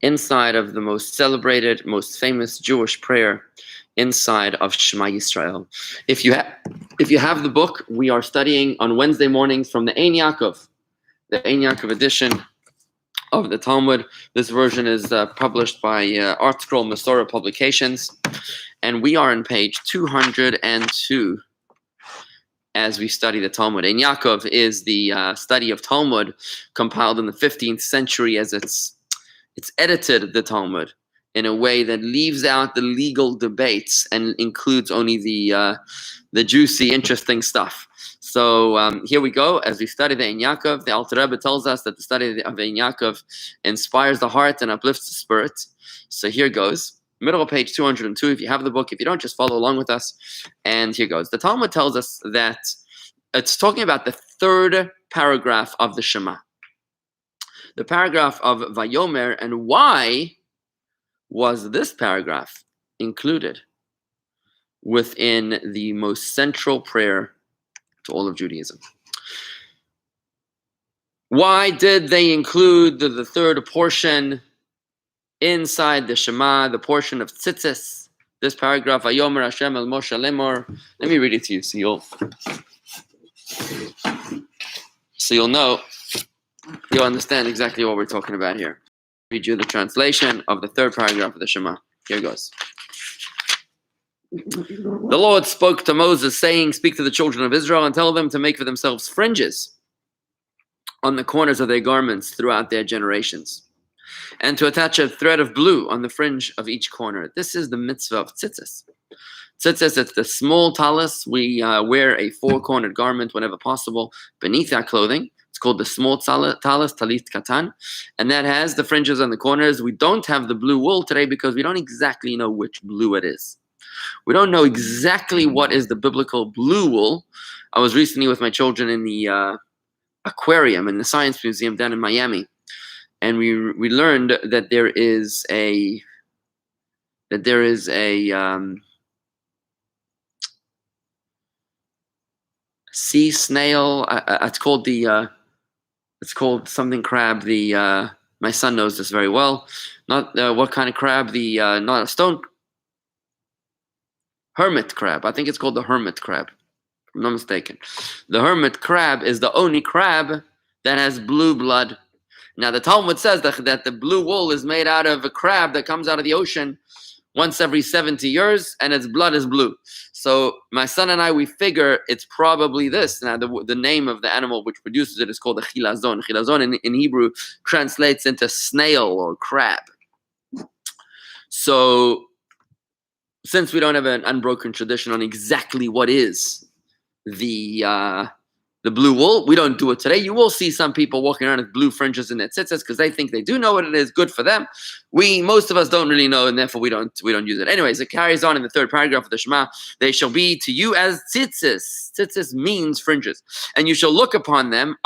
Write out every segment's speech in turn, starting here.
inside of the most celebrated, most famous Jewish prayer inside of Shema Yisrael. If you have the book, we are studying on Wednesday mornings from the Ein Yaakov edition of the Talmud. This version is published by Art Scroll Masorah Publications, and we are on page 202 as we study the Talmud. Ein Yaakov is the study of Talmud compiled in the 15th century, as it's edited the Talmud in a way that leaves out the legal debates and includes only the juicy, interesting stuff. So here we go. As we study the Ein Yaakov, the Alter Rebbe tells us that the study of Ein Yaakov inspires the heart and uplifts the spirit. So here goes. Middle of page 202, if you have the book. If you don't, just follow along with us. And here goes. The Talmud tells us that it's talking about the third paragraph of the Shema. The paragraph of Vayomer, and why was this paragraph included within the most central prayer to all of Judaism? Why did they include the third portion inside the Shema, the portion of tzitzis? This paragraph, Vayomer Hashem el Moshe lemor. Let me read it to you so you'll know. You'll understand exactly what we're talking about here. Read you the translation of the third paragraph of the Shema. Here goes. The Lord spoke to Moses, saying, "Speak to the children of Israel and tell them to make for themselves fringes on the corners of their garments throughout their generations, and to attach a thread of blue on the fringe of each corner." This is the mitzvah of tzitzis. Tzitzis, it's the small talis. We wear a four-cornered garment whenever possible beneath our clothing. It's called the small talis, talit katan, and that has the fringes on the corners. We don't have the blue wool today because we don't exactly know which blue it is. We don't know exactly what is the biblical blue wool. I was recently with my children in the aquarium in the Science Museum down in Miami, and we learned that there is a sea snail. It's called something crab. My son knows this very well. Not what kind of crab? Not a stone. Hermit crab. I think it's called the hermit crab, if I'm not mistaken. The hermit crab is the only crab that has blue blood. Now the Talmud says that the blue wool is made out of a crab that comes out of the ocean once every 70 years, and its blood is blue. So my son and I, we figure it's probably this. Now the name of the animal which produces it is called a chilazon. Chilazon in Hebrew translates into snail or crab. So since we don't have an unbroken tradition on exactly what is the blue wool, we don't do it today. You will see some people walking around with blue fringes in their tzitzis because they think they do know what it is. Good for them. Most of us don't really know, and therefore we don't use it. Anyways, it carries on in the third paragraph of the Shema. They shall be to you as tzitzis. Tzitzis means fringes, and you shall look upon them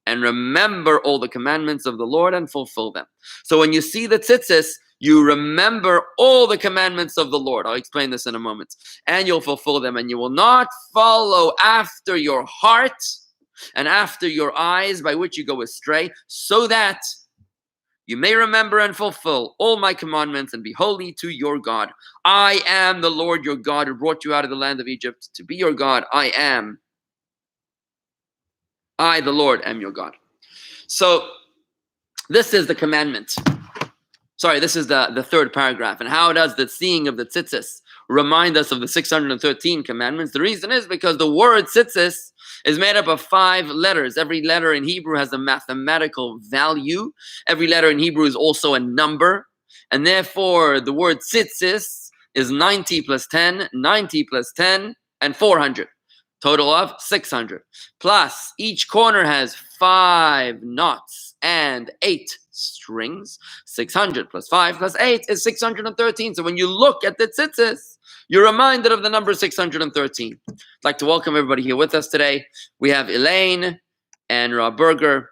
and remember all the commandments of the Lord and fulfill them. So when you see the tzitzis, you remember all the commandments of the Lord. I'll explain this in a moment. And you'll fulfill them, and you will not follow after your heart and after your eyes by which you go astray, so that you may remember and fulfill all my commandments and be holy to your God. I am the Lord your God who brought you out of the land of Egypt to be your God. I, the Lord, am your God. So this is the commandment. Sorry, this is the third paragraph. And how does the seeing of the tzitzis remind us of the 613 commandments? The reason is because the word tzitzis is made up of 5 letters. Every letter in Hebrew has a mathematical value. Every letter in Hebrew is also a number. And therefore, the word tzitzis is 90 plus 10, 90 plus 10, and 400. Total of 600. Plus, each corner has 5 knots and 8 strings. 600 plus 5 plus 8 is 613. So when you look at the tzitzis, you're reminded of the number 613. I'd like to welcome everybody here with us today. We have Elaine and Rob Berger,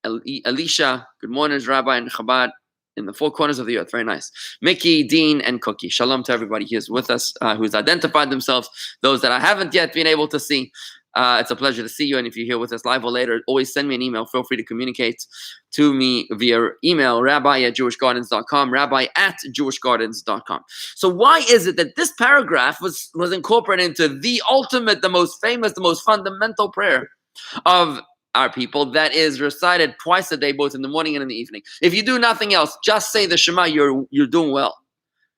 Alicia, good mornings, Rabbi and Chabad in the 4 corners of the earth. Very nice. Mickey, Dean, and Cookie. Shalom to everybody here with us who's identified themselves. Those that I haven't yet been able to see. It's a pleasure to see you. And if you're here with us live or later, always send me an email. Feel free to communicate to me via email, rabbi@jewishgardens.com, rabbi@jewishgardens.com. So why is it that this paragraph was incorporated into the ultimate, the most famous, the most fundamental prayer of our people that is recited twice a day, both in the morning and in the evening? If you do nothing else, just say the Shema, you're doing well.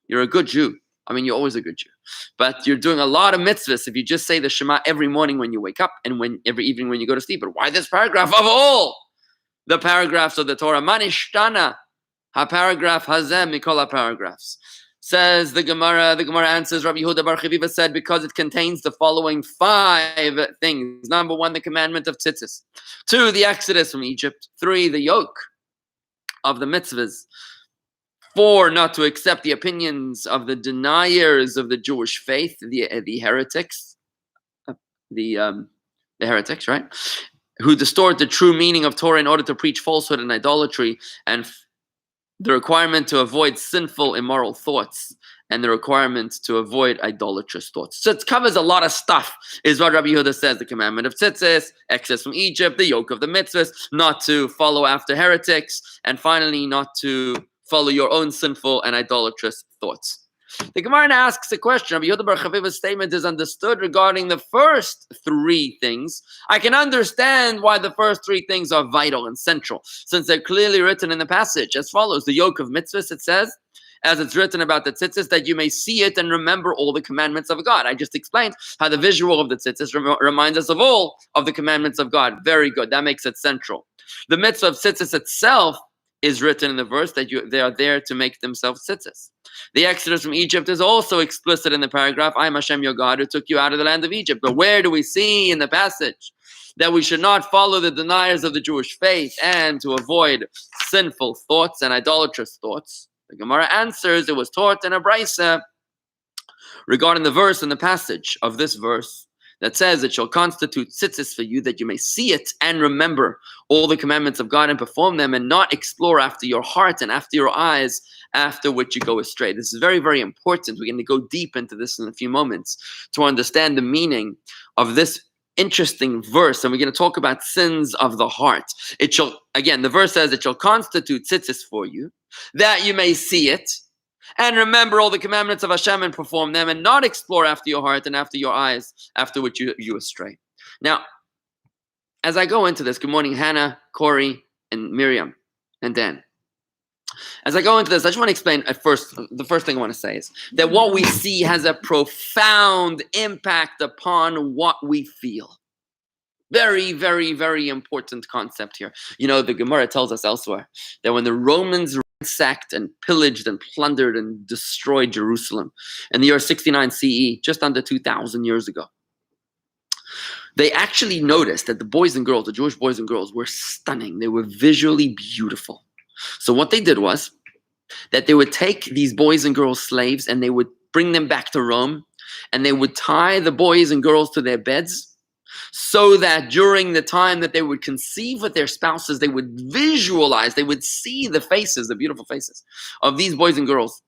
You're a good Jew. I mean, you're always a good Jew. But you're doing a lot of mitzvahs if you just say the Shema every morning when you wake up and every evening when you go to sleep. But why this paragraph of all the paragraphs of the Torah? Manishtana ha-paragraph hazem mikol paragraphs. Says the Gemara answers, Rabbi Yehuda Bar Chaviva said, because it contains the following 5 things. Number 1, the commandment of tzitzis. 2, the exodus from Egypt. 3, the yoke of the mitzvahs. 4, not to accept the opinions of the deniers of the Jewish faith, the heretics, the heretics, right? Who distort the true meaning of Torah in order to preach falsehood and idolatry, and the requirement to avoid sinful, immoral thoughts, and the requirement to avoid idolatrous thoughts. So it covers a lot of stuff, is what Rabbi Yehuda says. The commandment of tzitzis, exodus from Egypt, the yoke of the mitzvahs, not to follow after heretics, and finally, not to follow your own sinful and idolatrous thoughts. The Gemara asks a question. Rabbi Yehuda Bar Chaviva's statement is understood regarding the first 3 things. I can understand why the first 3 things are vital and central, since they're clearly written in the passage as follows. The yoke of mitzvahs, it says, as it's written about the tzitzis, that you may see it and remember all the commandments of God. I just explained how the visual of the tzitzis reminds us of all of the commandments of God. Very good. That makes it central. The mitzvah of tzitzis itself is written in the verse that they are there to make themselves tzitzis. The exodus from Egypt is also explicit in the paragraph, I am Hashem your God who took you out of the land of Egypt. But where do we see in the passage that we should not follow the deniers of the Jewish faith and to avoid sinful thoughts and idolatrous thoughts? The Gemara answers, it was taught in a brisa regarding the verse in the passage of this verse that says it shall constitute tzitzis for you, that you may see it and remember all the commandments of God and perform them, and not explore after your heart and after your eyes, after which you go astray. This is very, very important. We're going to go deep into this in a few moments to understand the meaning of this interesting verse, and we're going to talk about sins of the heart. It shall, again, the verse says it shall constitute tzitzis for you, that you may see it and remember all the commandments of Hashem and perform them, and not explore after your heart and after your eyes, after which you astray. Now, as I go into this, good morning, Hannah, Corey, and Miriam, and Dan. As I go into this, I just want to explain the first thing I want to say is that what we see has a profound impact upon what we feel. Very, very, very important concept here. You know, the Gemara tells us elsewhere that when the Romans ransacked and pillaged and plundered and destroyed Jerusalem in the year 69 CE, just under 2,000 years ago, they actually noticed that the boys and girls, the Jewish boys and girls, were stunning. They were visually beautiful. So what they did was that they would take these boys and girls slaves and they would bring them back to Rome, and they would tie the boys and girls to their beds so that during the time that they would conceive with their spouses, they would visualize, they would see the faces, the beautiful faces of these boys and girls,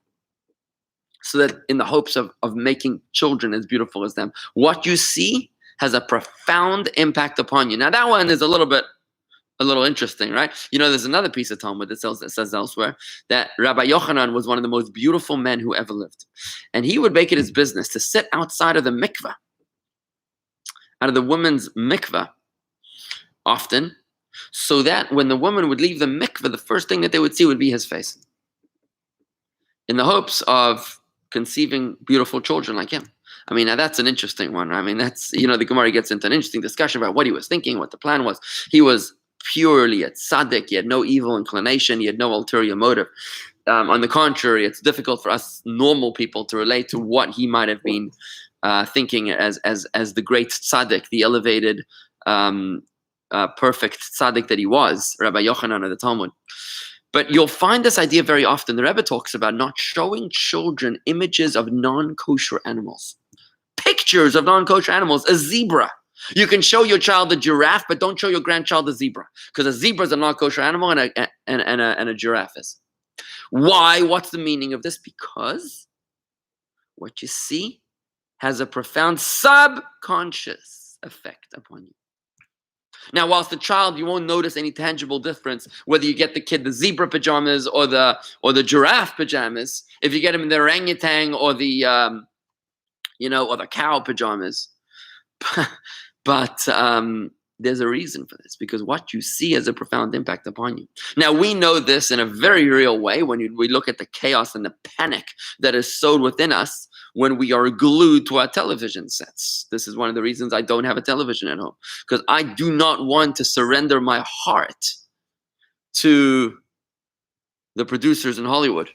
so that in the hopes of making children as beautiful as them. What you see has a profound impact upon you. Now that one is a little interesting, right? You know, there's another piece of Talmud that says elsewhere that Rabbi Yochanan was one of the most beautiful men who ever lived. And he would make it his business to sit outside of the mikveh, out of the woman's mikveh, often, so that when the woman would leave the mikveh, the first thing that they would see would be his face, in the hopes of conceiving beautiful children like him. I mean, now that's an interesting one. I mean, that's, you know, the Gemara gets into an interesting discussion about what he was thinking, what the plan was. He was purely a tzaddik. He had no evil inclination. He had no ulterior motive. On the contrary, it's difficult for us normal people to relate to what he might have been thinking as the great tzaddik, the elevated, perfect tzaddik that he was, Rabbi Yochanan of the Talmud. But you'll find this idea very often. The Rebbe talks about not showing children images of non-kosher animals, pictures of non-kosher animals, a zebra. You can show your child a giraffe, but don't show your grandchild a zebra, because a zebra is a non-kosher animal and a giraffe is. Why? What's the meaning of this? Because what you see has a profound subconscious effect upon you. Now, whilst the child, you won't notice any tangible difference whether you get the kid the zebra pajamas or the giraffe pajamas. If you get him in the orangutan or the or the cow pajamas, but there's a reason for this, because what you see has a profound impact upon you. Now, we know this in a very real way when we look at the chaos and the panic that is sowed within us when we are glued to our television sets. This is one of the reasons I don't have a television at home, because I do not want to surrender my heart to the producers in Hollywood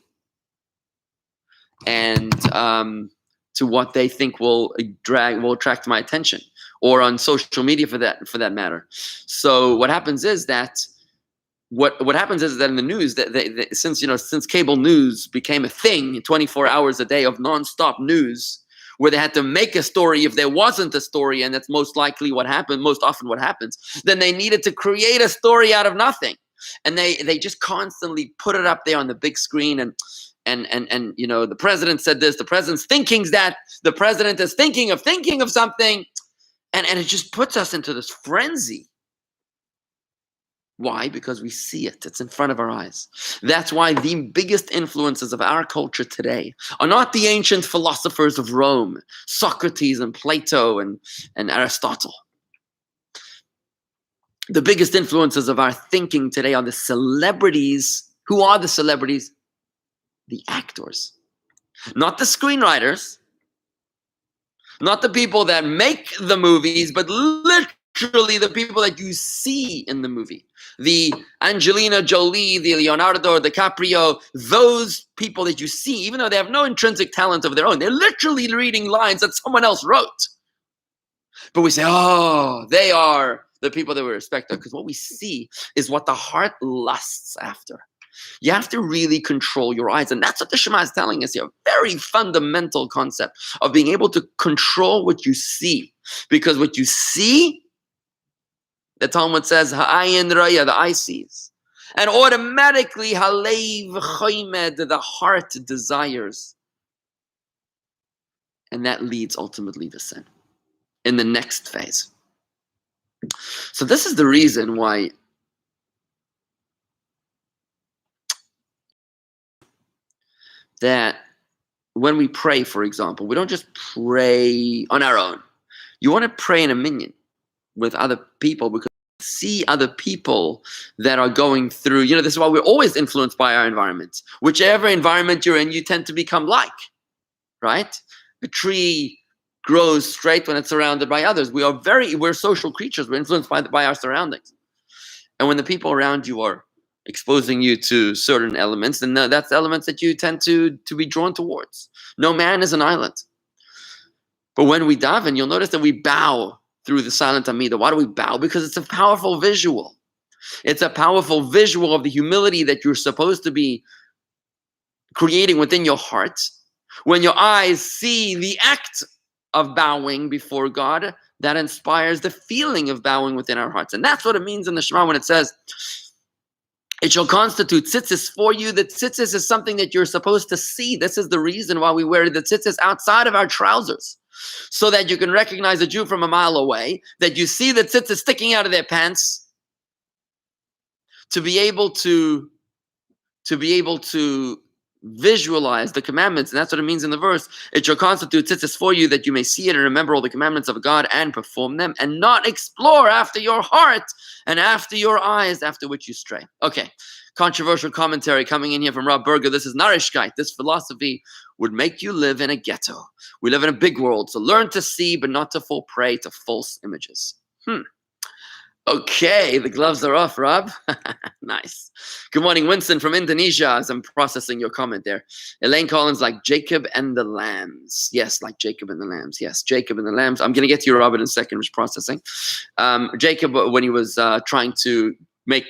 and to what they think will attract my attention, or on social media for that matter. So what happens is that what happens is that in the news, that since cable news became a thing, 24 hours a day of nonstop news, where they had to make a story if there wasn't a story, and that's most often what happens, then they needed to create a story out of nothing, and they just constantly put it up there on the big screen, and the president said this, the president's thinking that, the president is thinking of something, and it just puts us into this frenzy. Why? Because we see it. It's in front of our eyes. That's why the biggest influences of our culture today are not the ancient philosophers of Rome, Socrates and Plato and Aristotle. The biggest influences of our thinking today are the celebrities. Who are the celebrities? The actors. Not the screenwriters. Not the people that make the movies, but literally the people that you see in the movie. The Angelina Jolie, the Leonardo DiCaprio, those people that you see, even though they have no intrinsic talent of their own, they're literally reading lines that someone else wrote. But we say, oh, they are the people that we respect, because what we see is what the heart lusts after. You have to really control your eyes. And that's what the Shema is telling us here. A very fundamental concept of being able to control what you see. Because what you see, the Talmud says, ha'ayin raya, the eye sees. And automatically, halev chomed, the heart desires. And that leads ultimately to sin in the next phase. So this is the reason why that when we pray, for example, we don't just pray on our own. You want to pray in a minyan with other people, because you see other people that are going through, this is why we're always influenced by our environment. Whichever environment you're in, you tend to become like, right? A tree grows straight when it's surrounded by others. We're social creatures. We're influenced by our surroundings. And when the people around you are exposing you to certain elements, then that's elements that you tend to be drawn towards. No man is an island. But when we daven, you'll notice that we bow through the silent Amidah. Why do we bow? Because it's a powerful visual. It's a powerful visual of the humility that you're supposed to be creating within your heart. When your eyes see the act of bowing before God, that inspires the feeling of bowing within our hearts. And that's what it means in the Shema when it says, it shall constitute tzitzis for you. The tzitzis is something that you're supposed to see. This is the reason why we wear the tzitzis outside of our trousers, so that you can recognize a Jew from a mile away, that you see the tzitzis sticking out of their pants, to be able to visualize the commandments. And that's what it means in the verse. It shall constitute tzitzis for you, that you may see it and remember all the commandments of God and perform them, and not explore after your heart and after your eyes, after which you stray. Okay, controversial commentary coming in here from Rob Berger. This is Narishkeit. This philosophy would make you live in a ghetto. We live in a big world, so learn to see, but not to fall prey to false images. Okay, the gloves are off, Rob. Nice. Good morning, Winston from Indonesia, as I'm processing your comment there. Elaine Collins, like Jacob and the Lambs. Yes, like Jacob and the Lambs. Yes, Jacob and the Lambs. I'm going to get to you, Robert, in a second, was processing. Jacob, when he was trying to make,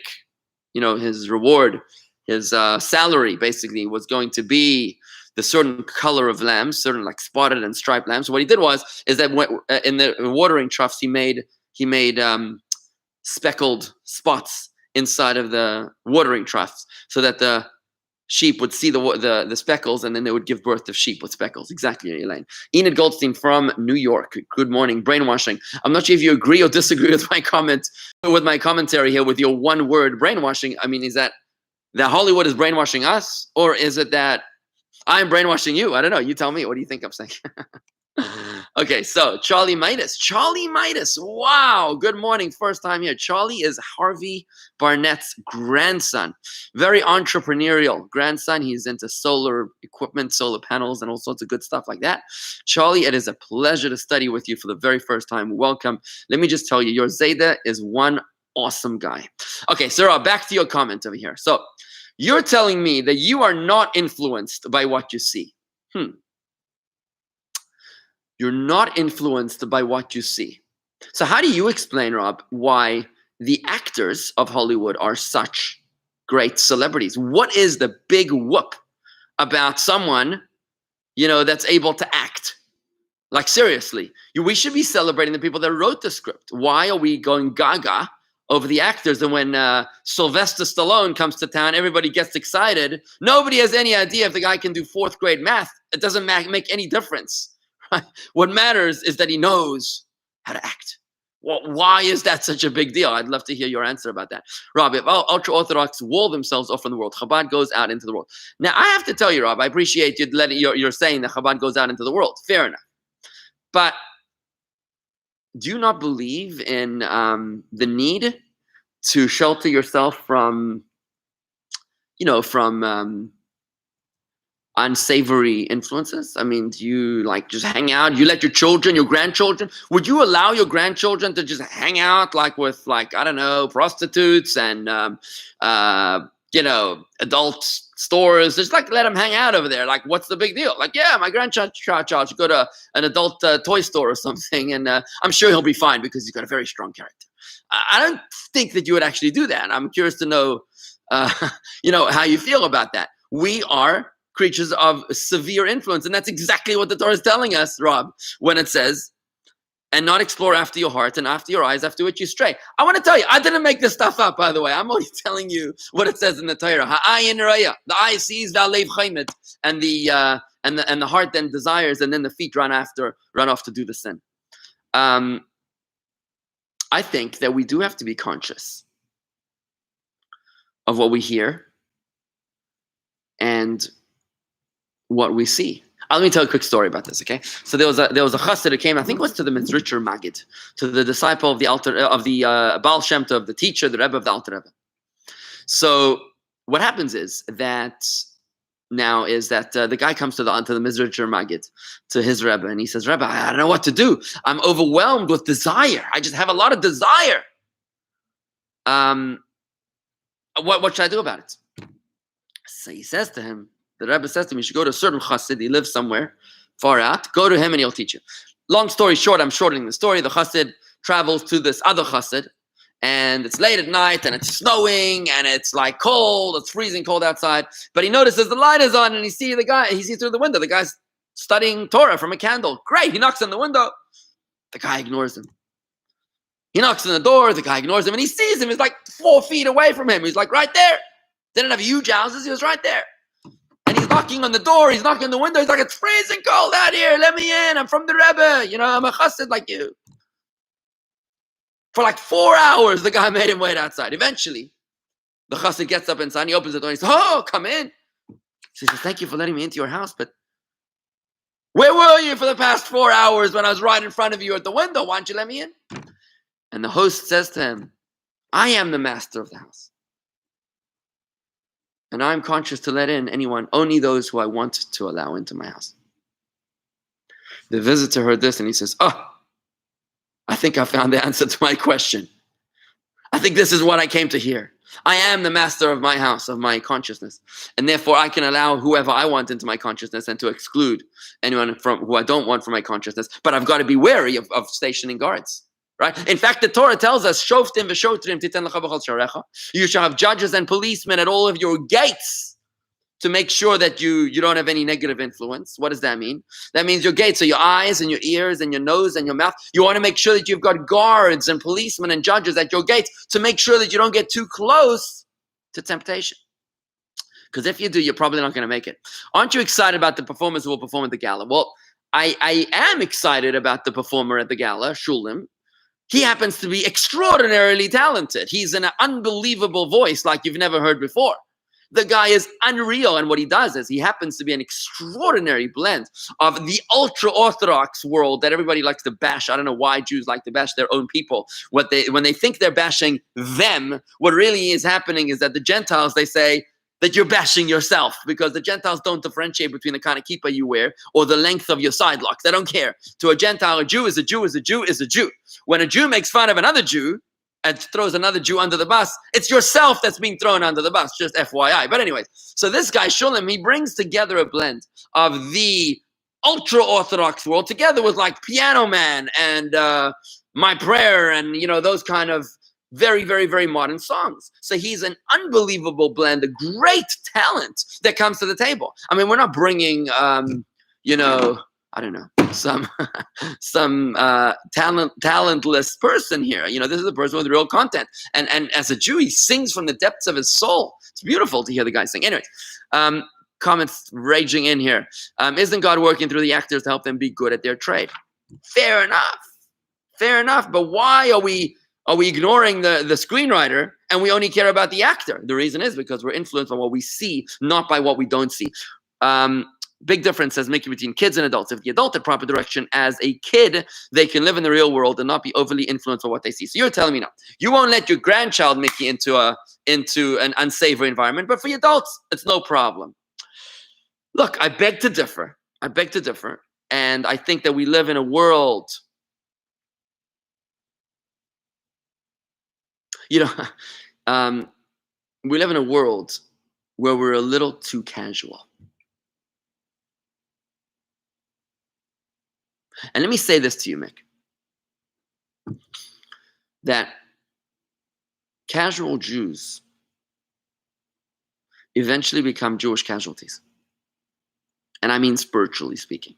his reward, his salary, basically, was going to be the certain color of lambs, certain like spotted and striped lambs. So what he did is that in the watering troughs, he made speckled spots inside of the watering troughs, so that the sheep would see the speckles, and then they would give birth to sheep with speckles. Exactly, Elaine. Enid Goldstein from New York. Good morning. Brainwashing. I'm not sure if you agree or disagree with my commentary here, with your one word brainwashing. I mean, is that Hollywood is brainwashing us, or is it that I'm brainwashing you? I don't know. You tell me. What do you think I'm saying? Okay, so Charlie Midas. Wow. Good morning. First time here. Charlie is Harvey Barnett's grandson. Very entrepreneurial grandson. He's into solar equipment, solar panels, and all sorts of good stuff like that. Charlie, it is a pleasure to study with you for the very first time. Welcome. Let me just tell you, your Zayda is one awesome guy. Okay, Sarah, back to your comment over here. So you're telling me that you are not influenced by what you see. You're not influenced by what you see. So how do you explain, Rob, why the actors of Hollywood are such great celebrities? What is the big whoop about someone, that's able to act? Like, seriously, we should be celebrating the people that wrote the script. Why are we going gaga over the actors? And when Sylvester Stallone comes to town, everybody gets excited. Nobody has any idea if the guy can do fourth grade math. It doesn't make any difference. What matters is that he knows how to act. Well, why is that such a big deal? I'd love to hear your answer about that. Rob, if ultra-Orthodox wall themselves off from the world, Chabad goes out into the world. Now, I have to tell you, Rob, I appreciate you're saying that Chabad goes out into the world. Fair enough. But do you not believe in the need to shelter yourself from unsavory influences? I mean, do you just hang out? You let your grandchildren, would you allow your grandchildren to just hang out with I don't know, prostitutes and adult stores? Just let them hang out over there. What's the big deal? Yeah, my grandchild should go to an adult toy store or something, and I'm sure he'll be fine because he's got a very strong character. I don't think that you would actually do that. I'm curious to know how you feel about that. We are creatures of severe influence, and that's exactly what the Torah is telling us, Rob, when it says, and not explore after your heart and after your eyes, after which you stray. I want to tell you, I didn't make this stuff up, by the way. I'm only telling you what it says in the Torah. Ha'ayin raya, the eye sees, v'alev chaimet, and the heart then desires, and then the feet run off to do the sin. I think that we do have to be conscious of what we hear and what we see. Let me tell a quick story about this, okay? So there was a chassid who came, I think it was to the Mizritcher Maggid, to the disciple of the Baal Shem Tov, the teacher, the Rebbe of the Alter Rebbe. So what happens is that the guy comes to the Mizritcher Maggid, to his Rebbe, and he says, Rebbe, I don't know what to do. I'm overwhelmed with desire. I just have a lot of desire. What should I do about it? So he says to him, the Rebbe says to him, you should go to a certain chassid. He lives somewhere far out. Go to him and he'll teach you. Long story short, I'm shortening the story. The chassid travels to this other chassid, and it's late at night, and it's snowing, and it's cold. It's freezing cold outside. But he notices the light is on, and he sees through the window. The guy's studying Torah from a candle. Great. He knocks on the window. The guy ignores him. He knocks on the door. The guy ignores him, and he sees him. He's 4 feet away from him. He's right there. They didn't have huge houses. He was right there. And he's knocking on the door, he's knocking on the window, he's it's freezing cold out here, let me in, I'm from the Rebbe, I'm a chassid like you. For 4 hours, the guy made him wait outside. Eventually, the chassid gets up inside, he opens the door, and he says, oh, come in. He says, thank you for letting me into your house, but where were you for the past 4 hours when I was right in front of you at the window? Why don't you let me in? And the host says to him, I am the master of the house. And I'm conscious to let in only those who I want to allow into my house. The visitor heard this and he says, oh, I think I found the answer to my question. I think this is what I came to hear. I am the master of my house, of my consciousness. And therefore I can allow whoever I want into my consciousness and to exclude anyone from who I don't want from my consciousness. But I've got to be wary of stationing guards. Right? In fact, the Torah tells us, "Shoftim v'shotrim titen lecha b'chol sharecha." You shall have judges and policemen at all of your gates to make sure that you don't have any negative influence. What does that mean? That means your gates are your eyes and your ears and your nose and your mouth. You want to make sure that you've got guards and policemen and judges at your gates to make sure that you don't get too close to temptation. Because if you do, you're probably not going to make it. Aren't you excited about the performers who will perform at the gala? Well, I am excited about the performer at the gala, Shulim. He happens to be extraordinarily talented. He's an unbelievable voice like you've never heard before. The guy is unreal, and what he does is he happens to be an extraordinary blend of the ultra-Orthodox world that everybody likes to bash. I don't know why Jews like to bash their own people. When they think they're bashing them, what really is happening is that the Gentiles, they say, that you're bashing yourself, because the Gentiles don't differentiate between the kind of kippah you wear or the length of your side locks. They don't care. To a Gentile, a Jew is a Jew is a Jew is a Jew. When a Jew makes fun of another Jew and throws another Jew under the bus, it's yourself that's being thrown under the bus, just FYI. But anyways, so this guy, Shulim, he brings together a blend of the ultra-Orthodox world together with like Piano Man and My Prayer and, you know, those kind of very, very, very modern songs. So he's an unbelievable blend, a great talent that comes to the table. I mean, we're not bringing, you know, I don't know, some talentless person here. You know, this is a person with real content. And as a Jew, he sings from the depths of his soul. It's beautiful to hear the guy sing. Anyway, comments raging in here. Isn't God working through the actors to help them be good at their trade? Fair enough. Fair enough. But why are we ignoring the screenwriter and we only care about the actor? The reason is because we're influenced by what we see, not by what we don't see. Big difference, says Mickey, between kids and adults. If the adult had proper direction as a kid, they can live in the real world and not be overly influenced by what they see. So you're telling me now, you won't let your grandchild, Mickey, into an unsavory environment, but for the adults, it's no problem. Look, I beg to differ. And I think that we live in a world, you know, we live in a world where we're a little too casual. And let me say this to you, Mick, that casual Jews eventually become Jewish casualties. And I mean spiritually speaking.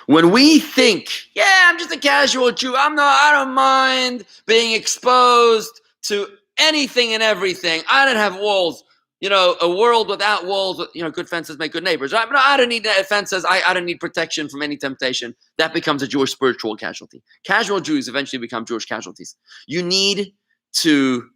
When we think, yeah, I'm just a casual Jew, I don't mind being exposed to anything and everything. I don't have walls. You know, a world without walls, you know, good fences make good neighbors. Right? But I don't need fences. I don't need protection from any temptation. That becomes a Jewish spiritual casualty. Casual Jews eventually become Jewish casualties. You need to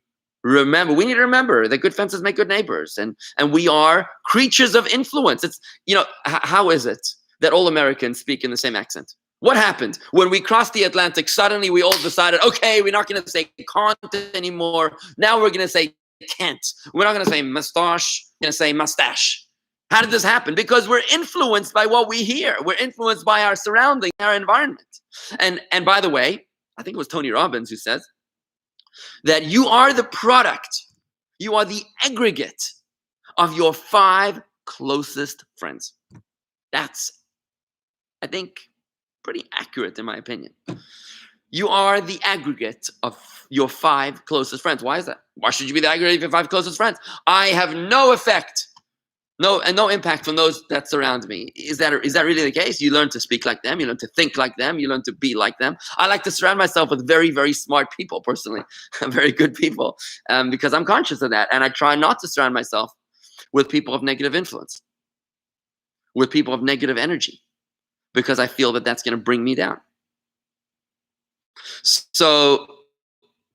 remember, we need to remember that good fences make good neighbors. And we are creatures of influence. It's, you know, how is it that all Americans speak in the same accent? What happened? When we crossed the Atlantic, suddenly we all decided, okay, we're not going to say can't anymore. Now we're going to say can't. We're not going to say mustache. We're going to say mustache. How did this happen? Because we're influenced by what we hear. We're influenced by our surrounding, our environment. And by the way, I think it was Tony Robbins who says that you are the product, you are the aggregate of your 5 closest friends. That's, I think, pretty accurate in my opinion. You are the aggregate of your 5 closest friends. Why is that? Why should you be the aggregate of your 5 closest friends? I have no effect, no impact on those that surround me. Is that really the case? You learn to speak like them. You learn to think like them. You learn to be like them. I like to surround myself with very, very smart people, personally, very good people, because I'm conscious of that. And I try not to surround myself with people of negative influence, with people of negative energy, because I feel that that's going to bring me down. So,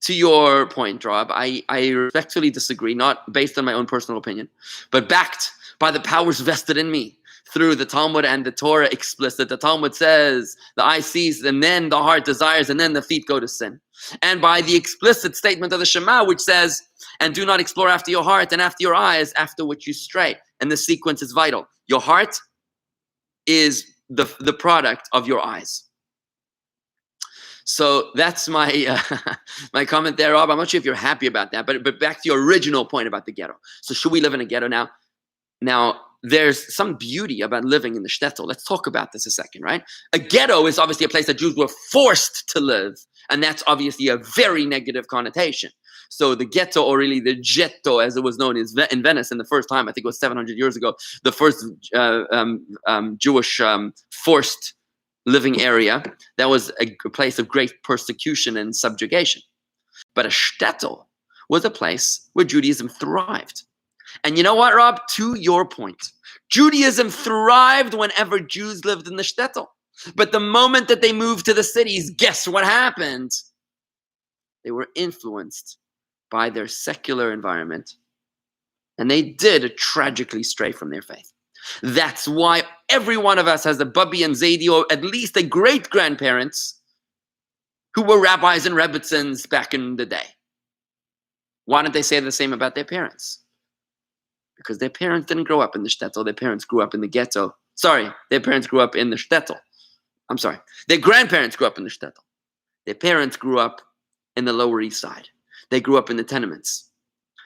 to your point, Rob, I respectfully disagree, not based on my own personal opinion, but backed by the powers vested in me through the Talmud and the Torah explicit. The Talmud says the eye sees and then the heart desires and then the feet go to sin. And by the explicit statement of the Shema, which says, and do not explore after your heart and after your eyes, after which you stray. And the sequence is vital. Your heart is the product of your eyes. So that's my my comment there, Rob. I'm not sure if you're happy about that, but back to your original point about the ghetto. So should we live in a ghetto now? Now, there's some beauty about living in the shtetl. Let's talk about this a second, right? A ghetto is obviously a place that Jews were forced to live, and that's obviously a very negative connotation. So the ghetto, or really the ghetto, as it was known in Venice in the first time, I think it was 700 years ago, the first Jewish forced living area, that was a place of great persecution and subjugation. But a shtetl was a place where Judaism thrived. And you know what, Rob? To your point, Judaism thrived whenever Jews lived in the shtetl. But the moment that they moved to the cities, guess what happened? They were influenced by their secular environment. And they did tragically stray from their faith. That's why every one of us has a Bubby and Zaidi, or at least a great-grandparents who were rabbis and rebbitzins back in the day. Why don't they say the same about their parents? Because their parents didn't grow up in the shtetl. Their parents grew up in the ghetto. Sorry, their parents grew up in the shtetl. I'm sorry. Their grandparents grew up in the shtetl. Their parents grew up in the Lower East Side. They grew up in the tenements.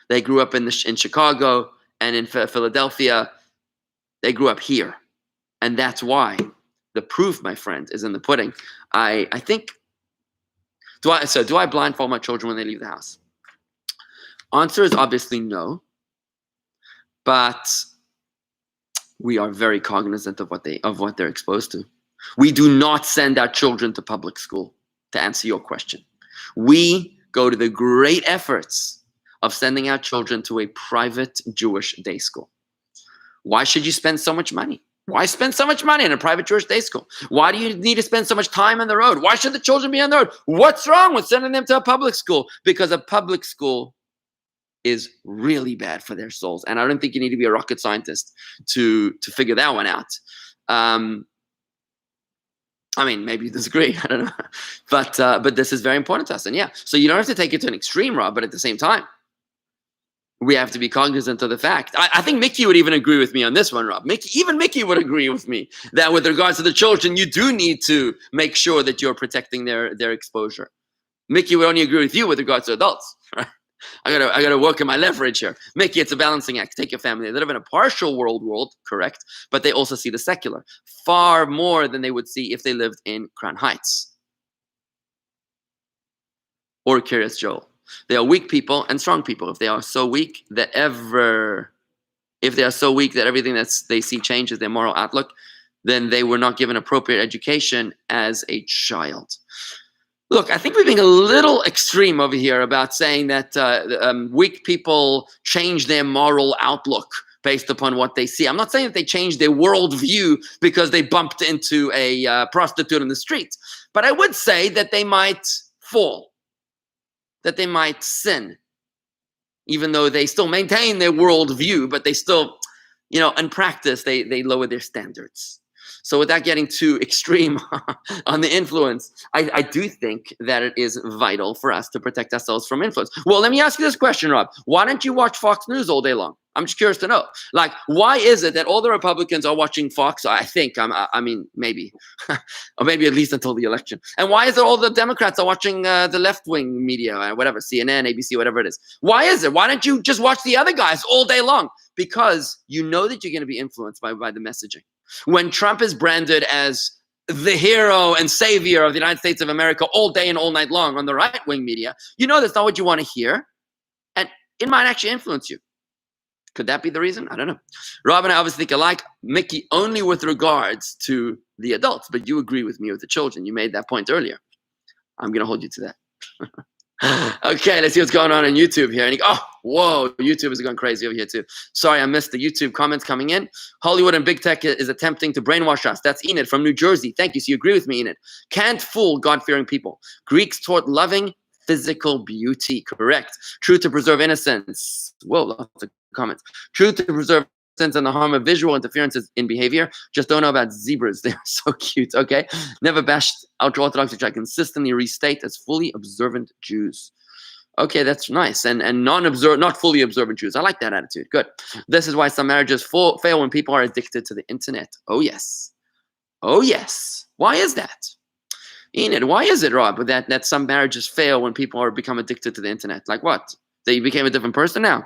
They grew up in Chicago and in Philadelphia. They grew up here. And that's why the proof, my friend, is in the pudding. I think, do I blindfold my children when they leave the house? Answer is obviously no. But we are very cognizant of what they're exposed to. We do not send our children to public school, to answer your question. We go to the great efforts of sending our children to a private Jewish day school. Why should you spend so much money? Why spend so much money in a private Jewish day school? Why do you need to spend so much time on the road? Why should the children be on the road? What's wrong with sending them to a public school? Because a public school is really bad for their souls. And I don't think you need to be a rocket scientist to figure that one out. I mean, maybe you disagree. I don't know. But this is very important to us. And yeah, so you don't have to take it to an extreme, Rob, but at the same time, we have to be cognizant of the fact. I think Mickey would even agree with me on this one, Rob. Mickey would agree with me that with regards to the children, you do need to make sure that you're protecting their exposure. Mickey would only agree with you with regards to adults, right? I gotta work on my leverage here. Mickey, it's a balancing act. Take your family. They live in a partial world, correct, but they also see the secular far more than they would see if they lived in Crown Heights or Kiryas Joel. They are weak people and strong people. If they are so weak that everything that they see changes their moral outlook, then they were not given appropriate education as a child. Look, I think we're being a little extreme over here about saying that weak people change their moral outlook based upon what they see. I'm not saying that they change their worldview because they bumped into a prostitute in the street, but I would say that they might fall, that they might sin, even though they still maintain their worldview, but they still, in practice, they lower their standards. So without getting too extreme on the influence, I do think that it is vital for us to protect ourselves from influence. Well, let me ask you this question, Rob. Why don't you watch Fox News all day long? I'm just curious to know. Like, why is it that all the Republicans are watching Fox? I mean, maybe. Or maybe at least until the election. And why is it all the Democrats are watching the left-wing media, whatever, CNN, ABC, whatever it is? Why is it? Why don't you just watch the other guys all day long? Because you know that you're going to be influenced by the messaging. When Trump is branded as the hero and savior of the United States of America all day and all night long on the right-wing media, you know that's not what you want to hear. And it might actually influence you. Could that be the reason? I don't know. Rob and I obviously think alike. Mickey, only with regards to the adults, but you agree with me with the children. You made that point earlier. I'm going to hold you to that. Okay, let's see what's going on YouTube here. And whoa, YouTube is going crazy over here too. Sorry, I missed the YouTube comments coming in. Hollywood and big tech is attempting to brainwash us. That's Enid from New Jersey. Thank you. So you agree with me, Enid. Can't fool God-fearing people. Greeks taught loving physical beauty. Correct. True to preserve innocence. Whoa, lots of comments. True to preserve innocence and the harm of visual interferences in behavior. Just don't know about zebras. They're so cute. Okay. Never bashed ultra-Orthodox, which I consistently restate as fully observant Jews. Okay, that's nice. And not fully observant Jews. I like that attitude. Good. This is why some marriages fail when people are addicted to the internet. Oh, yes. Oh, yes. Why is that? Enid, why is it, Rob, that some marriages fail when people become addicted to the internet? Like what? That you became a different person now?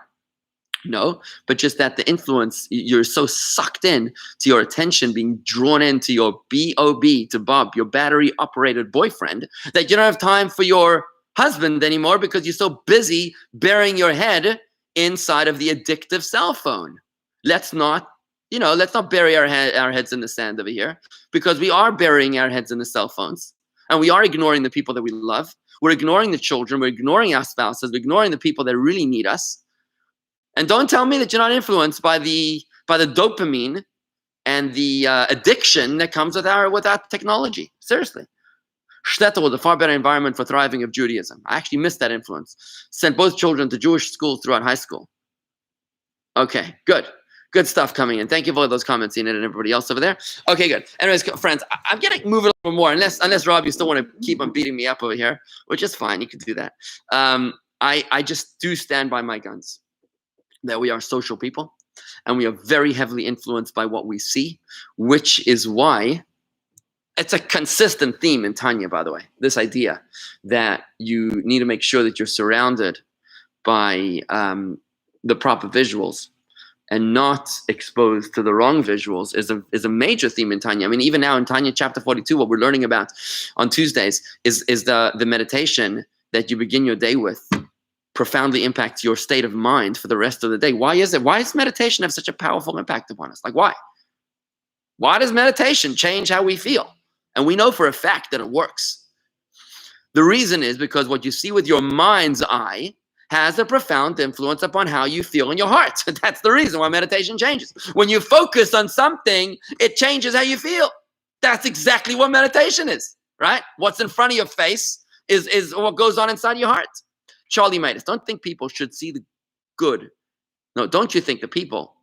No, but just that the influence, you're so sucked in to your attention being drawn into your B.O.B. to Bob, your battery-operated boyfriend, that you don't have time for your husband anymore because you're so busy burying your head inside of the addictive cell phone. Let's not bury our heads in the sand over here, because we are burying our heads in the cell phones, and we are ignoring the people that we love. We're ignoring the children. We're ignoring our spouses. We're ignoring the people that really need us. And don't tell me that you're not influenced by the dopamine and the addiction that comes with our technology. Seriously. Shtetl was a far better environment for thriving of Judaism. I actually missed that influence. Sent both children to Jewish schools throughout high school. Okay, good. Good stuff coming in. Thank you for all those comments, Enid, and everybody else over there. Okay, good. Anyways, friends, I'm going to move it a little more, unless Rob, you still want to keep on beating me up over here, which is fine. You can do that. I just do stand by my guns that we are social people, and we are very heavily influenced by what we see, which is why it's a consistent theme in Tanya, by the way, this idea that you need to make sure that you're surrounded by the proper visuals and not exposed to the wrong visuals is a major theme in Tanya. I mean, even now in Tanya chapter 42, what we're learning about on Tuesdays is the meditation that you begin your day with profoundly impacts your state of mind for the rest of the day. Why is it? Why does meditation have such a powerful impact upon us? Like, why? Why does meditation change how we feel? And we know for a fact that it works. The reason is because what you see with your mind's eye has a profound influence upon how you feel in your heart. That's the reason why meditation changes. When you focus on something, it changes how you feel. That's exactly what meditation is, right? What's in front of your face is what goes on inside your heart. Charlie Matus, don't think people should see the good. No, don't you think the people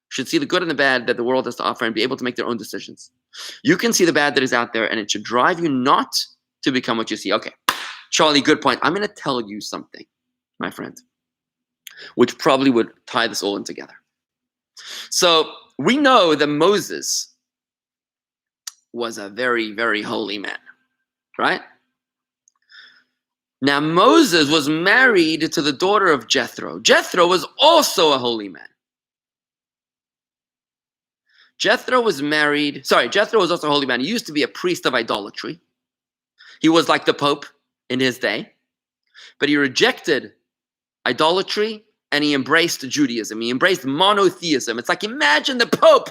should see the good and the bad that the world has to offer and be able to make their own decisions? You can see the bad that is out there, and it should drive you not to become what you see. Okay, Charlie, good point. I'm going to tell you something, my friend, which probably would tie this all in together. So we know that Moses was a very, very holy man, right? Now, Moses was married to the daughter of Jethro. Jethro was also a holy man. Jethro was also a holy man. He used to be a priest of idolatry. He was like the Pope in his day, but he rejected idolatry and he embraced Judaism. He embraced monotheism. It's like, imagine the Pope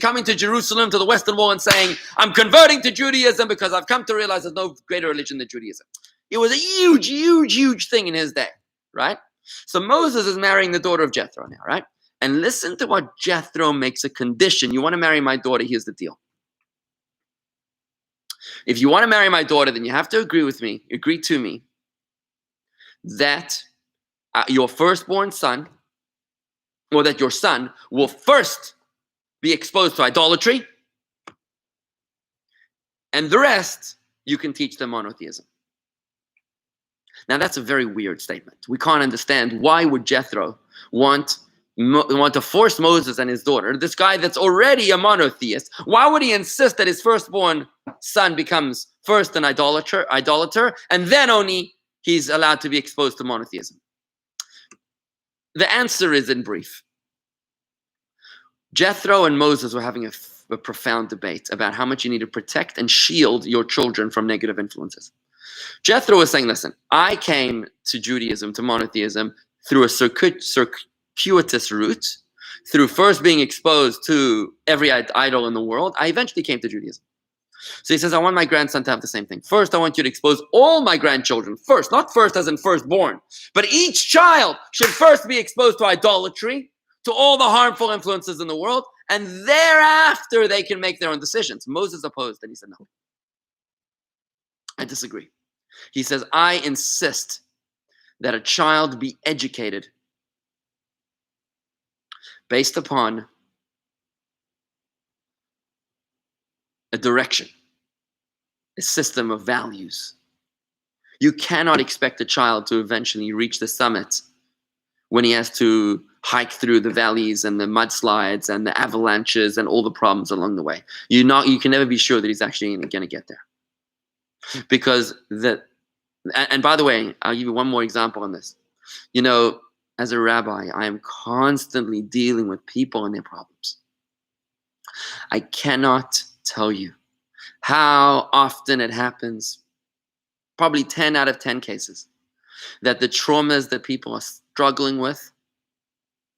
coming to Jerusalem, to the Western Wall, and saying, I'm converting to Judaism because I've come to realize there's no greater religion than Judaism. It was a huge, huge, huge thing in his day, right? So Moses is marrying the daughter of Jethro now, right? And listen to what Jethro makes a condition. You want to marry my daughter, here's the deal. If you want to marry my daughter, then you have to agree to me, that your firstborn son, or that your son will first be exposed to idolatry, and the rest, you can teach them monotheism. Now, that's a very weird statement. We can't understand why would Jethro want to force Moses and his daughter, this guy that's already a monotheist, why would he insist that his firstborn son becomes first an idolater, and then only he's allowed to be exposed to monotheism? The answer is in brief. Jethro and Moses were having a profound debate about how much you need to protect and shield your children from negative influences. Jethro was saying, listen, I came to Judaism, to monotheism, through a circuitous route, through first being exposed to every idol in the world. I eventually came to Judaism. So he says, I want my grandson to have the same thing. First, I want you to expose all my grandchildren first, not first as in firstborn, but each child should first be exposed to idolatry, to all the harmful influences in the world, and thereafter they can make their own decisions. Moses opposed, and he said, no, I disagree. He says, I insist that a child be educated based upon a direction, a system of values. You cannot expect a child to eventually reach the summit when he has to hike through the valleys and the mudslides and the avalanches and all the problems along the way. You can never be sure that he's actually going to get there. Because and by the way, I'll give you one more example on this. You know, as a rabbi, I am constantly dealing with people and their problems. I cannot tell you how often it happens, probably 10 out of 10 cases, that the traumas that people are struggling with,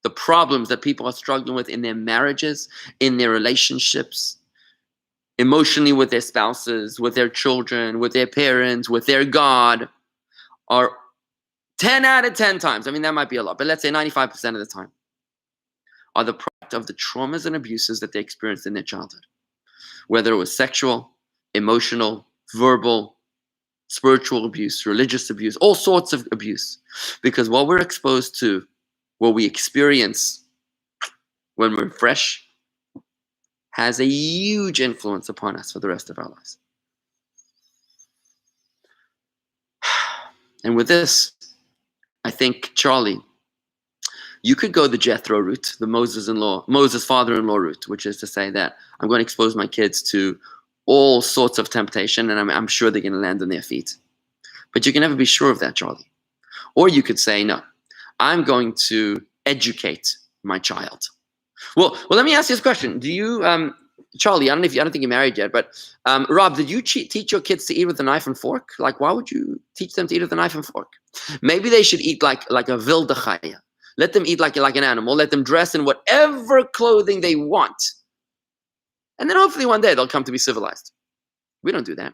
the problems that people are struggling with in their marriages, in their relationships, emotionally with their spouses, with their children, with their parents, with their God, are 10 out of 10 times, I mean, that might be a lot, but let's say 95% of the time, are the product of the traumas and abuses that they experienced in their childhood. Whether it was sexual, emotional, verbal, spiritual abuse, religious abuse, all sorts of abuse. Because what we're exposed to, what we experience when we're fresh, has a huge influence upon us for the rest of our lives. And with this, I think, Charlie, you could go the Jethro route, the Moses father-in-law route, which is to say that I'm going to expose my kids to all sorts of temptation, and I'm sure they're going to land on their feet. But you can never be sure of that, Charlie. Or you could say, no, I'm going to educate my child. Well, let me ask you this question. Do you, Charlie, I don't think you're married yet, but Rob, did you teach your kids to eat with a knife and fork? Like, why would you teach them to eat with a knife and fork? Maybe they should eat like a wilde chaya. Let them eat like an animal. Let them dress in whatever clothing they want. And then hopefully one day they'll come to be civilized. We don't do that.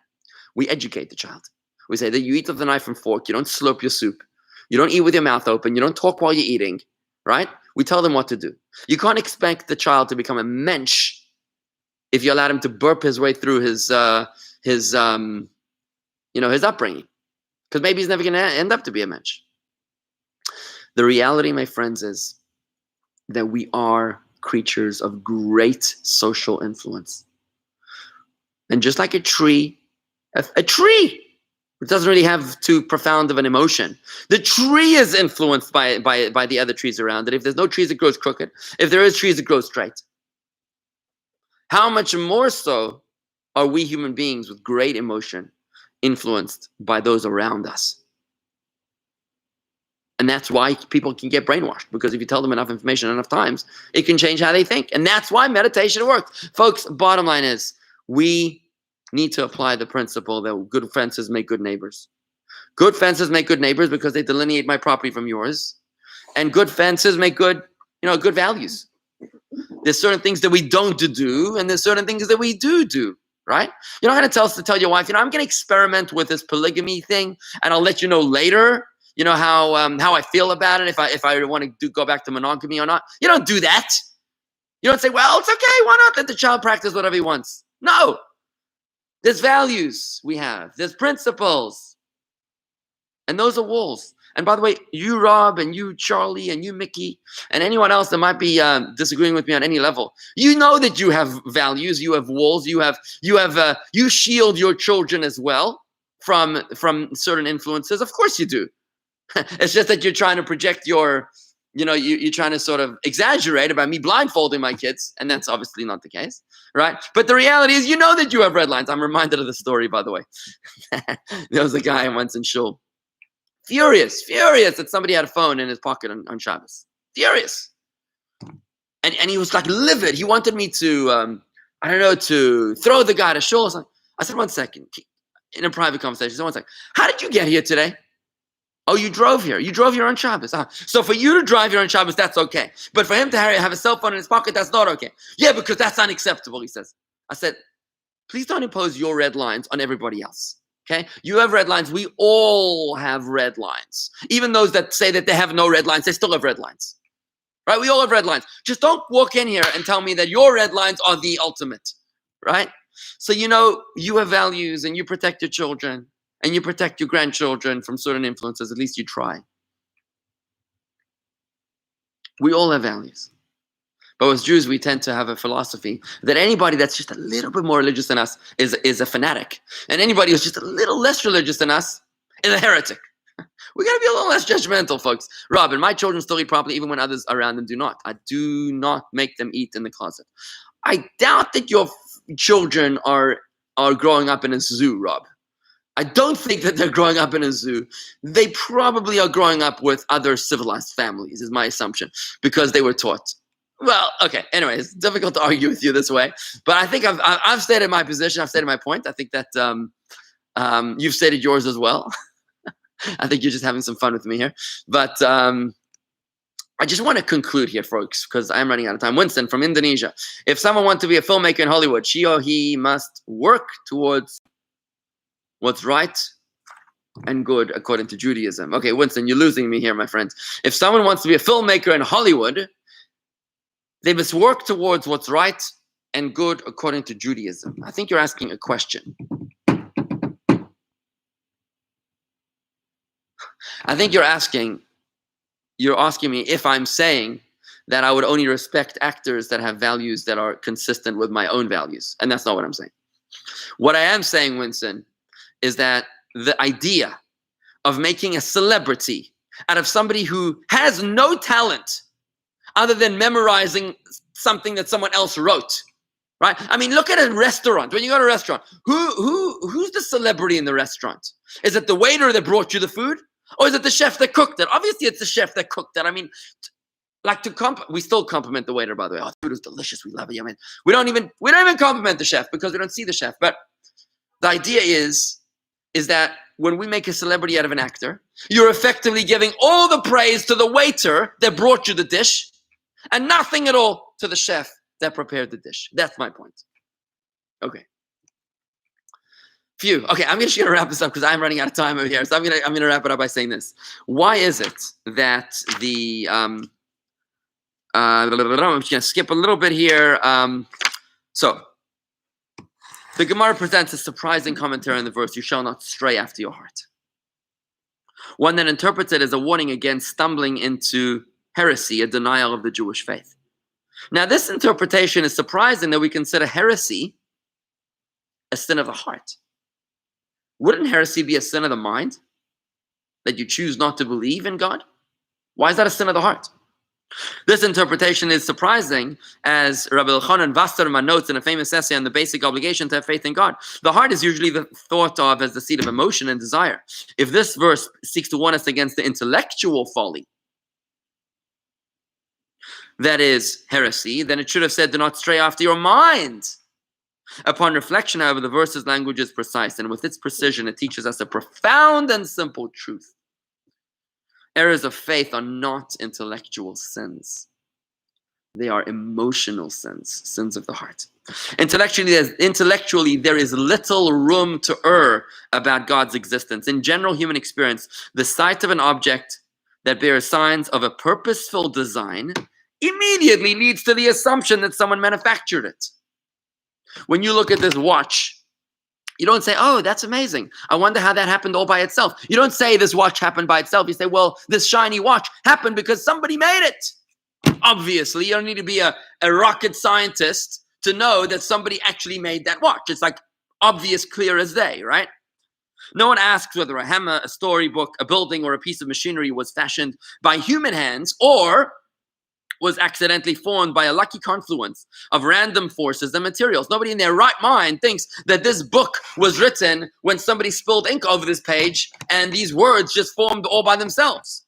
We educate the child. We say that you eat with a knife and fork. You don't slurp your soup. You don't eat with your mouth open. You don't talk while you're eating, right? We tell them what to do. You can't expect the child to become a mensch if you allow him to burp his way through his upbringing, because maybe he's never going to end up to be a mensch. The reality, my friends, is that we are creatures of great social influence. And just like a tree, it doesn't really have too profound of an emotion. The tree is influenced by the other trees around it. If there's no trees, it grows crooked. If there is trees, it grows straight. How much more so are we human beings with great emotion influenced by those around us? And that's why people can get brainwashed, because if you tell them enough information enough times, it can change how they think. And that's why meditation works. Folks, bottom line is, we need to apply the principle that good fences make good neighbors. Good fences make good neighbors because they delineate my property from yours. And good fences make good values. There's certain things that we don't do, and there's certain things that we do, right? You're not going to tell your wife, I'm going to experiment with this polygamy thing, and I'll let you know later, how I feel about it, if I want to go back to monogamy or not. You don't do that. You don't say, well, it's okay, why not let the child practice whatever he wants? No. There's values we have. There's principles. And those are walls. And by the way, you, Rob, and you, Charlie, and you, Mickey, and anyone else that might be disagreeing with me on any level, you know that you have values, you have walls, you shield your children as well from certain influences. Of course you do. It's just that you're trying to project you're trying to sort of exaggerate about me blindfolding my kids, and that's obviously not the case, right? But the reality is, you know that you have red lines. I'm reminded of the story, by the way. There was a guy once in shul, furious that somebody had a phone in his pocket on Shabbos. Furious. And he was like livid. He wanted me to, to throw the guy to shul. I said, 1 second, in a private conversation, I said, 1 second, how did you get here today? Oh, you drove here. You drove here on Shabbos. So for you to drive here on Shabbos, that's okay. But for him to have a cell phone in his pocket, that's not okay. Yeah, because that's unacceptable, he says. I said, please don't impose your red lines on everybody else. Okay? You have red lines. We all have red lines. Even those that say that they have no red lines, they still have red lines. Right? We all have red lines. Just don't walk in here and tell me that your red lines are the ultimate. Right? So you have values, and you protect your children. And you protect your grandchildren from certain influences. At least you try. We all have values. But as Jews, we tend to have a philosophy that anybody that's just a little bit more religious than us is a fanatic. And anybody who's just a little less religious than us is a heretic. We got to be a little less judgmental, folks. Robin, my children still eat properly even when others around them do not. I do not make them eat in the closet. I doubt that your children are growing up in a zoo, Rob. I don't think that they're growing up in a zoo. They probably are growing up with other civilized families, is my assumption, because they were taught. Well, okay. Anyway, it's difficult to argue with you this way, but I think I've stated my position. I've stated my point. I think that you've stated yours as well. I think you're just having some fun with me here, but I just want to conclude here, folks, because I'm running out of time. Winston from Indonesia. If someone wants to be a filmmaker in Hollywood, she or he must work towards what's right and good according to Judaism. Okay, Winston, you're losing me here, my friend. If someone wants to be a filmmaker in Hollywood, they must work towards what's right and good according to Judaism. I think you're asking a question. I think you're asking me if I'm saying that I would only respect actors that have values that are consistent with my own values. And that's not what I'm saying. What I am saying, Winston, is that the idea of making a celebrity out of somebody who has no talent other than memorizing something that someone else wrote, right? I mean, look at a restaurant. When you go to a restaurant, who's the celebrity in the restaurant? Is it the waiter that brought you the food? Or is it the chef that cooked it? Obviously, it's the chef that cooked it. I mean, like we still compliment the waiter, by the way. Oh, the food is delicious. We love it. I mean, we don't even compliment the chef because we don't see the chef. But the idea is that when we make a celebrity out of an actor, you're effectively giving all the praise to the waiter that brought you the dish and nothing at all to the chef that prepared the dish. That's my point. Okay. Phew. Okay, I'm just gonna wrap this up because I'm running out of time over here. So I'm gonna wrap it up by saying this. Why is it that the I'm just gonna skip a little bit here. So the Gemara presents a surprising commentary on the verse, "You shall not stray after your heart." One that interprets it as a warning against stumbling into heresy, a denial of the Jewish faith. Now, this interpretation is surprising that we consider heresy a sin of the heart. Wouldn't heresy be a sin of the mind? That you choose not to believe in God? Why is that a sin of the heart? This interpretation is surprising, as Rabbi Elchanan Wasserman notes in a famous essay on the basic obligation to have faith in God. The heart is usually thought of as the seat of emotion and desire. If this verse seeks to warn us against the intellectual folly, that is heresy, then it should have said, "Do not stray after your mind." Upon reflection, however, the verse's language is precise, and with its precision, it teaches us a profound and simple truth. Errors of faith are not intellectual sins. They are emotional sins, sins of the heart. Intellectually, there is little room to err about God's existence. In general human experience, the sight of an object that bears signs of a purposeful design immediately leads to the assumption that someone manufactured it. When you look at this watch, you don't say, "Oh, that's amazing. I wonder how that happened all by itself." You don't say this watch happened by itself. You say, "Well, this shiny watch happened because somebody made it." Obviously, you don't need to be a rocket scientist to know that somebody actually made that watch. It's like obvious, clear as day, right? No one asks whether a hammer, a storybook, a building, or a piece of machinery was fashioned by human hands or was accidentally formed by a lucky confluence of random forces and materials. Nobody in their right mind thinks that this book was written when somebody spilled ink over this page and these words just formed all by themselves.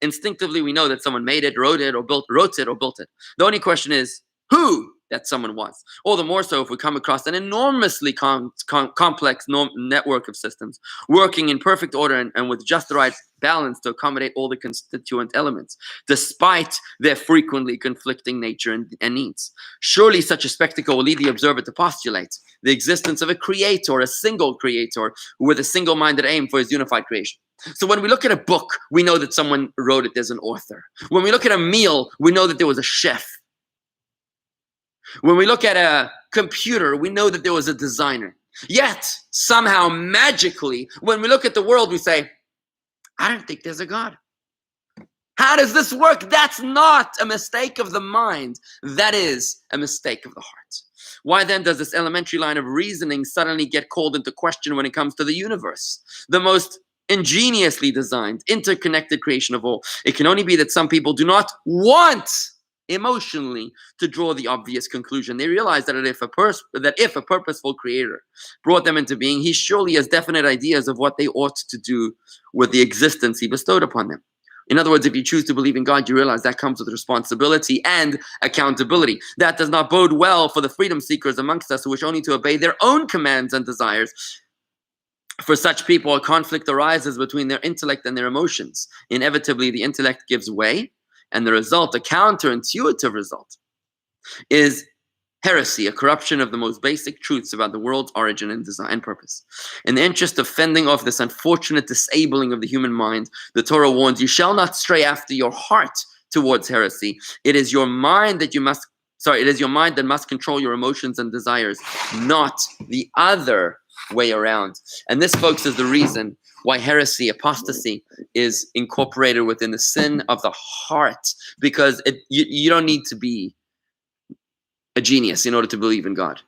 Instinctively, we know that someone made it, wrote it, or built it. The only question is who that someone was. All the more so if we come across an enormously complex network of systems working in perfect order and with just the right balance to accommodate all the constituent elements, despite their frequently conflicting nature and needs. Surely such a spectacle will lead the observer to postulate the existence of a creator, a single creator, with a single-minded aim for his unified creation. So when we look at a book, we know that someone wrote it, there's an author. When we look at a meal, we know that there was a chef. When we look at a computer, we know that there was a designer. Yet, somehow, magically, when we look at the world, we say, "I don't think there's a God." How does this work? That's not a mistake of the mind. That is a mistake of the heart. Why then does this elementary line of reasoning suddenly get called into question when it comes to the universe? The most ingeniously designed, interconnected creation of all. It can only be that some people do not want emotionally to draw the obvious conclusion. They realize that if a purposeful creator brought them into being, he surely has definite ideas of what they ought to do with the existence he bestowed upon them. In other words, if you choose to believe in God, you realize that comes with responsibility and accountability. That does not bode well for the freedom seekers amongst us who wish only to obey their own commands and desires. For such people, a conflict arises between their intellect and their emotions. Inevitably, the intellect gives way, and the result, a counterintuitive result, is Heresy, a corruption of the most basic truths about the world's origin and design and purpose. In the interest of fending off this unfortunate disabling of the human mind, the Torah warns, you shall not stray after your heart towards heresy. It is your mind that must control your emotions and desires, not the other way around. And this, folks, is the reason why heresy, apostasy, is incorporated within the sin of the heart, because you don't need to be a genius in order to believe in God.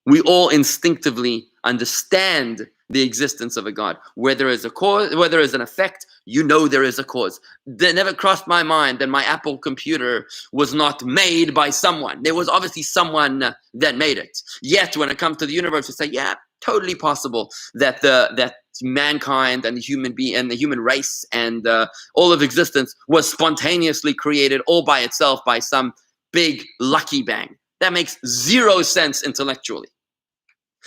We all instinctively understand the existence of a God. Where there is a cause, where there is an effect, you know there is a cause. That never crossed my mind that my Apple computer was not made by someone. There was obviously someone that made it. Yet when it comes to the universe, we say, yeah, totally possible that that mankind and the human race and all of existence was spontaneously created all by itself by some big lucky bang. That makes zero sense intellectually.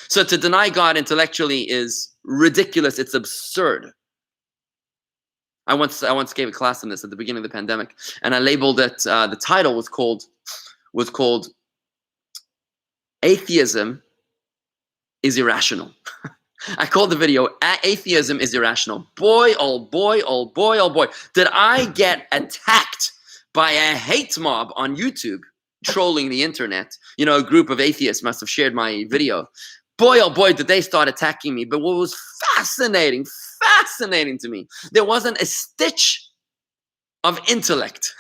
So to deny God intellectually is ridiculous. It's absurd. I once gave a class on this at the beginning of the pandemic, and I labeled it. The title was called "Atheism is Irrational." I called the video "Atheism is Irrational." Boy, oh boy, oh boy, oh boy, did I get attacked by a hate mob on YouTube trolling the internet. A group of atheists must have shared my video. Boy, oh boy, did they start attacking me. But what was fascinating to me, there wasn't a stitch of intellect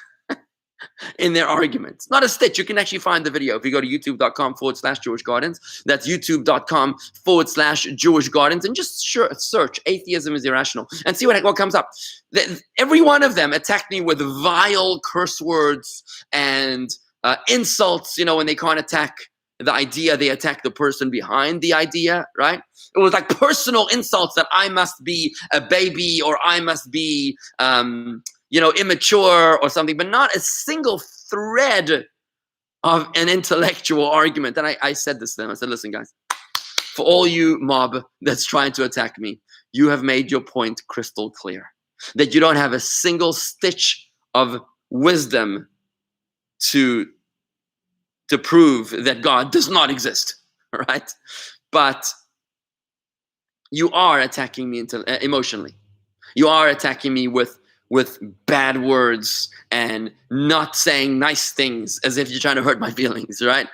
in their arguments. Not a stitch. You can actually find the video if you go to youtube.com/Jewish Gardens. That's youtube.com/Jewish Gardens, and just search "Atheism is Irrational" and see what comes up. Every one of them attacked me with vile curse words and insults. When they can't attack the idea, they attack the person behind the idea, right? It was like personal insults that I must be a baby or I must be, immature or something, but not a single thread of an intellectual argument. And I said this to them. I said, listen, guys, for all you mob that's trying to attack me, you have made your point crystal clear, that you don't have a single stitch of wisdom to prove that God does not exist, right? But you are attacking me emotionally. You are attacking me with bad words and not saying nice things as if you're trying to hurt my feelings, right?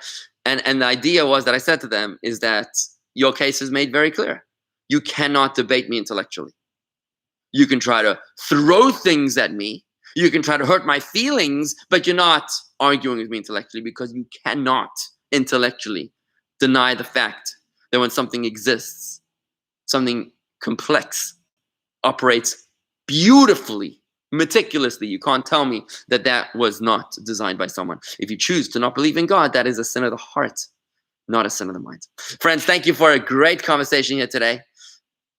And the idea was that I said to them is that your case is made very clear. You cannot debate me intellectually. You can try to throw things at me. You can try to hurt my feelings, but you're not arguing with me intellectually, because you cannot intellectually deny the fact that when something exists, something complex operates beautifully, meticulously. You can't tell me that that was not designed by someone. If you choose to not believe in God, that is a sin of the heart, not a sin of the mind. Friends, thank you for a great conversation here today.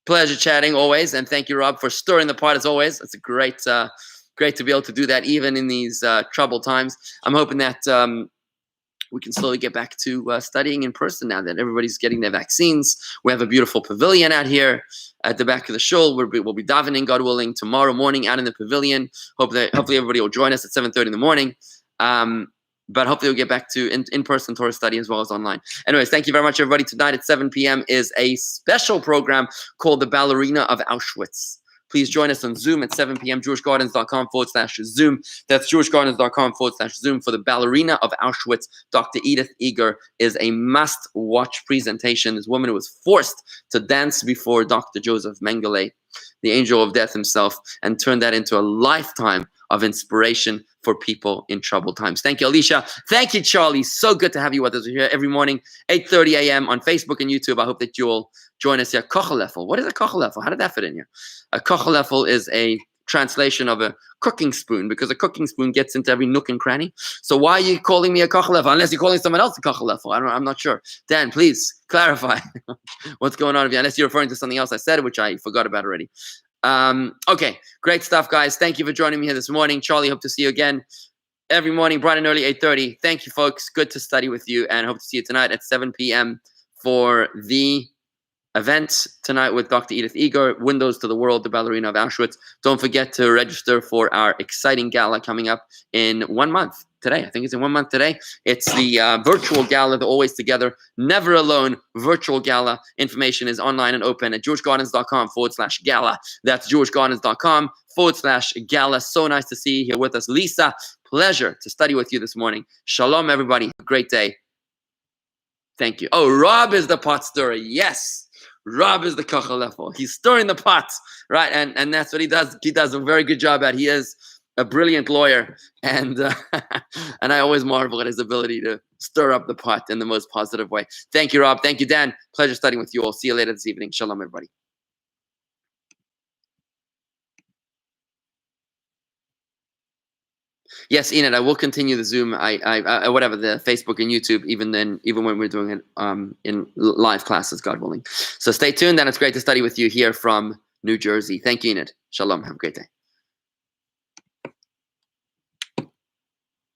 Pleasure chatting always, and thank you, Rob, for stirring the pot as always. It's a great to be able to do that even in these troubled times. I'm hoping that we can slowly get back to studying in person now that everybody's getting their vaccines. We have a beautiful pavilion out here at the back of the shul. We'll be davening, God willing, tomorrow morning out in the pavilion. Hopefully everybody will join us at 7:30 in the morning. But hopefully we'll get back to in-person Torah study as well as online. Anyways, thank you very much, everybody. Tonight at 7 p.m. is a special program called The Ballerina of Auschwitz. Please join us on Zoom at 7 p.m. jewishgardens.com/Zoom. That's jewishgardens.com/Zoom for The Ballerina of Auschwitz. Dr. Edith Eger is a must-watch presentation. This woman who was forced to dance before Dr. Joseph Mengele, the angel of death himself, and turned that into a lifetime of inspiration for people in troubled times. Thank you, Alicia. Thank you, Charlie. So good to have you with us. We're here every morning, 8:30 a.m. on Facebook and YouTube. I hope that you'll join us here. Kocheleffel. What is a kocheleffel? How did that fit in here? A kocheleffel is a translation of a cooking spoon, because a cooking spoon gets into every nook and cranny. So why are you calling me a kocheleffel? Unless you're calling someone else a kocheleffel. I'm not sure. Dan, please clarify what's going on with you. Unless you're referring to something else I said, which I forgot about already. Okay, great stuff, guys. Thank you for joining me here this morning. Charlie, hope to see you again every morning, bright and early, 8:30. Thank you, folks. Good to study with you, and hope to see you tonight at 7 p.m. for the event tonight with Dr. Edith Eger, Windows to the World, The Ballerina of Auschwitz. Don't forget to register for our exciting gala coming up in 1 month. today. I think it's in 1 month today. It's the virtual gala, the Always Together, Never Alone virtual gala. Information is online and open at jewishgardens.com/gala. That's jewishgardens.com/gala. So nice to see you here with us. Lisa, pleasure to study with you this morning. Shalom, everybody. Have a great day. Thank you. Oh, Rob is the pot stirrer. Yes. Rob is the kachalefel. He's stirring the pot, right? And that's what he does. He does a very good job at. He is a brilliant lawyer, and and I always marvel at his ability to stir up the pot in the most positive way. Thank you, Rob. Thank you, Dan. Pleasure studying with you all. See you later this evening. Shalom, everybody. Yes, Enid, I will continue the Zoom. I whatever, the Facebook and YouTube, even when we're doing it in live classes, God willing. So stay tuned, and it's great to study with you here from New Jersey. Thank you, Enid. Shalom. Have a great day.